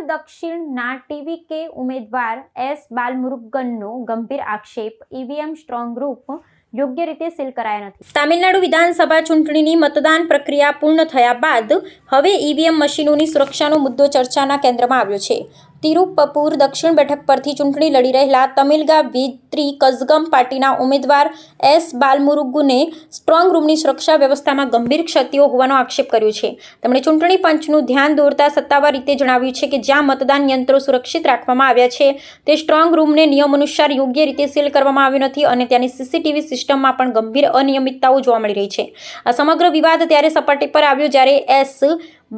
દક્ષિણના ટીવીકે ઉમેદવાર એસ બાલમુરુગનનો ગંભીર આક્ષેપ, ઈવીએમ સ્ટ્રોંગ રૂમ યોગ્ય રીતે સીલ કરાયા નથી। તામિલનાડુ વિધાનસભા ચૂંટણીની મતદાન પ્રક્રિયા પૂર્ણ થયા બાદ હવે ઈવીએમ મશીનોની સુરક્ષાનો મુદ્દો ચર્ચાના કેન્દ્રમાં આવ્યો છે। તિરુપપુર દક્ષિણ બેઠક પરથી ચૂંટણી લડી રહેલા તમિલગા વિત્રી કઝગમ પાર્ટીના ઉમેદવાર એસ બાલમુરુગને સ્ટ્રોંગ રૂમની સુરક્ષા વ્યવસ્થામાં ગંભીર ક્ષતિઓ હોવાનો આક્ષેપ કર્યો છે। તેમણે ચૂંટણી પંચનું ધ્યાન દોરતા સત્તાવાર રીતે જણાવ્યું છે કે જ્યાં મતદાન યંત્રો સુરક્ષિત રાખવામાં આવ્યા છે તે સ્ટ્રોંગ રૂમને નિયમાનુસાર યોગ્ય રીતે સીલ કરવામાં આવ્યો નથી અને ત્યાંની સીસીટીવી સિસ્ટમમાં પણ ગંભીર અનિયમિતતાઓ જોવા મળી રહી છે। આ સમગ્ર વિવાદ ત્યારે સપાટી પર આવ્યો જ્યારે એસ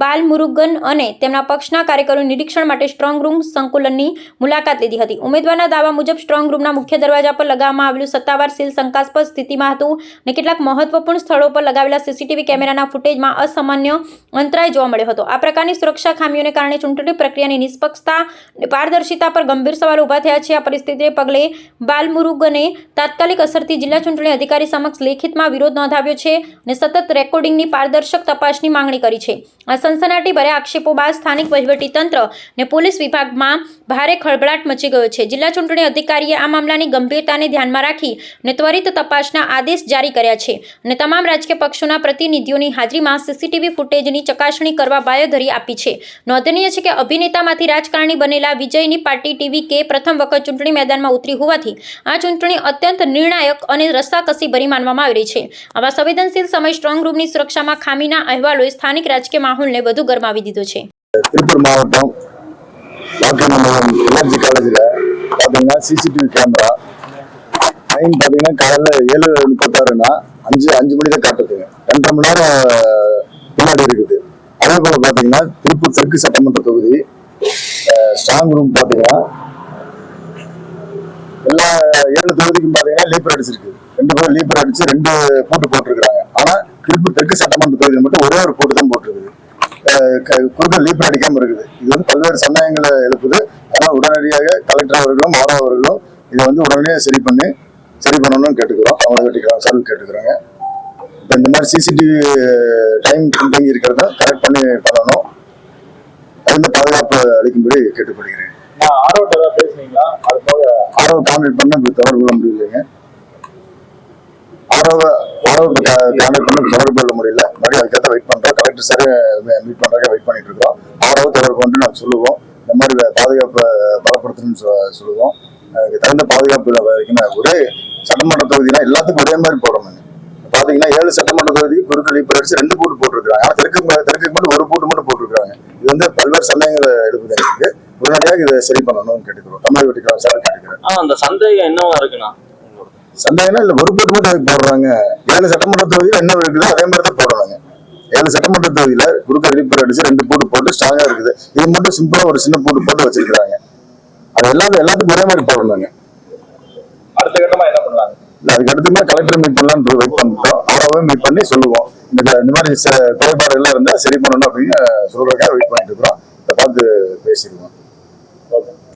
બાલમુરુગન અને તેમના પક્ષના કાર્યકરોએ નિરીક્ષણ માટે સ્ટ્રોંગ રૂમ સંકુલની મુલાકાત લીધી હતી। ઉમેદવારના દાવા મુજબ સ્ટ્રોંગ રૂમના મુખ્ય દરવાજા પર લગાવવામાં આવેલું સત્તાવાર સીલ શંકાસ્પદ સ્થિતિમાં હતું અને કેટલાક મહત્વપૂર્ણ સ્થળો પર લગાવેલા સીસીટીવી કેમેરાના ફૂટેજમાં અસામાન્ય અંતરાય જોવા મળ્યો હતો। આ પ્રકારની સુરક્ષા ખામીઓને કારણે ચૂંટણી પ્રક્રિયાની નિષ્પક્ષતા અને પારદર્શિતા પર ગંભીર સવાલો ઊભા થયા છે। આ પરિસ્થિતિને પગલે બાલમુરુગને તાત્કાલિક અસરથી જિલ્લા ચૂંટણી અધિકારી સમક્ષ લેખિતમાં વિરોધ નોંધાવ્યો છે અને સતત રેકોર્ડિંગની પારદર્શક તપાસની માંગણી કરી છે। સનસનાટી ભર્યા આક્ષેપો બાદ સ્થાનિક વહીવટીતંત્ર અને પોલીસ વિભાગમાં ભારે ખળભળાટ મચી ગયો છે। જિલ્લા ચૂંટણી અધિકારીએ આ મામલાની ગંભીરતાને ધ્યાનમાં રાખી અને ત્વરિત તપાસના આદેશ જારી કર્યા છે અને તમામ રાજકીય પક્ષોના પ્રતિનિધિઓની હાજરીમાં સીસીટીવી ફૂટેજની ચકાસણી કરવા બાંયધરી આપી છે। નોંધનીય છે કે અભિનેતામાંથી રાજકારણી બનેલા વિજયની પાર્ટી ટીવીકે પ્રથમ વખત ચૂંટણી મેદાનમાં ઉતરી હોવાથી આ ચૂંટણી અત્યંત નિર્ણાયક અને રસાકસીભરી માનવામાં આવી રહી છે। આવા સંવેદનશીલ સમય સ્ટ્રોંગ રૂમની સુરક્ષામાં ખામીના અહેવાલોએ સ્થાનિક રાજકીય માહોલને વધુ ગરમાવી દીધો છે। திருப்பூர் மாவட்டம் வாக்கியமங்கலம் எல்ஆர்ஜி காலேஜில் பார்த்தீங்கன்னா சிசிடிவி கேமரா டைம் பார்த்தீங்கன்னா காலையில் 7:36னா 5 மணி தான் காட்டுதுங்க, 2.5 மணி நேரம் பின்னாடி இருக்குது। அதே போல் பார்த்தீங்கன்னா திருப்பூர் தெற்கு சட்டமன்ற தொகுதி ஸ்ட்ராங் ரூம் பார்த்தீங்கன்னா எல்லா 7 தொகுதிக்கும் பார்த்தீங்கன்னா லீப்பர் அடிச்சிருக்கு, 2 பேர் லீப்பர் அடிச்சு 2 பூட்டு போட்டிருக்கிறாங்க। ஆனால் திருப்பூர் தெற்கு சட்டமன்ற தொகுதியில் மட்டும் ஒரே ஒரு பூட்டு தான் போட்டிருக்குது, குறுக்க லீப்பர் அடிக்காம இருக்குது। இது வந்து பல்வேறு சந்தேகங்களை எழுப்புது। ஆனால் உடனடியாக கலெக்டர் அவர்களும் ஆர்ஓ அவர்களும் இதை வந்து உடனே சரி பண்ணணும்னு கேட்டுக்கிறோம், அவங்களை வெட்டிக்கிறோம் சார்பில் கேட்டுக்கிறாங்க। இப்போ இந்த மாதிரி சிசிடிவி டைம் பின்தங்கி இருக்கிறத கரெக்ட் பண்ணணும், அதுல பாதுகாப்பு அளிக்கும்படி கேட்டுக்கொள்கிறேன்। ஆர்ஓ கான்டாக்ட் பண்ண தொடர்பு கொள்ள முடியலைங்க, கான்டாக்ட் பண்ண தொடர்பு கொள்ள முடியல, மறுபடியும் அதுக்காக வெயிட் பண்றோம், கலெக்டர் சார் மீட் பண்றதுக்காக வெயிட் பண்ணிட்டு இருக்கிறோம்। ஆர்ஓ தொடர்பு கொண்டு நாங்கள் சொல்லுவோம், இந்த மாதிரி பாதுகாப்பை பலப்படுத்தணும்னு சொல்லுவோம்। அதுக்கு தகுந்த பாதுகாப்பு வைக்கணும்। ஒரே சட்டமன்ற தொகுதினா எல்லாத்துக்கும் ஒரே மாதிரி போடணும்। பாத்தீங்கன்னா 7 சட்டமன்ற தொகுதிக்கு குறுக்க லீப்பர் அடிச்சு 2 பூட்டு போட்டிருக்காங்க, ஆனால் தெற்கு மட்டும் ஒரு பூட்டு மட்டும் போட்டிருக்காங்க। இது வந்து பல்வேறு சந்தேகங்களை எழுப்புது, எங்களுக்கு உடனடியாக இதை சரி பண்ணணும்னு கேட்டுக்கிறோம், தமிழக வெட்டிக்கிறோம் சார் கேட்டுக்கிறேன்। அந்த சந்தேகம் என்னவா இருக்குன்னா சந்தேகம்னா இல்ல ஒரு பூட்டு மட்டும் போடுறாங்க, 7 சட்டமன்ற தொகுதியில என்ன இருக்குது அதே மாதிரி தான் போடுறாங்க। 7 சட்டமன்ற தொகுதியில குறுக்க லீப்பர் அடிச்சு 2 பூட்டு போட்டு ஸ்ட்ராங்கா இருக்குது, இது மட்டும் சிம்பிளா ஒரு சின்ன பூட்டு போட்டு வச்சிருக்காங்க। அது எல்லாத்துக்கும் ஒரே மாதிரி போடுறாங்க। அடுத்த கட்டமா என்ன பண்ணலாங்க? அதுக்கு அடுத்துமா கலெக்டர் மீட் பண்ணலாம்னு வெயிட் பண்றோம், அவரவே மீட் பண்ணி சொல்லுவோம், இந்த மாதிரி குறைபாடு எல்லாம் இருந்தா சரி பண்ணணும் அப்படின்னு சொல்றதுக்காக வெயிட் பண்ணிட்டு இருக்கிறோம், இதை பார்த்து பேசிடுவோம்।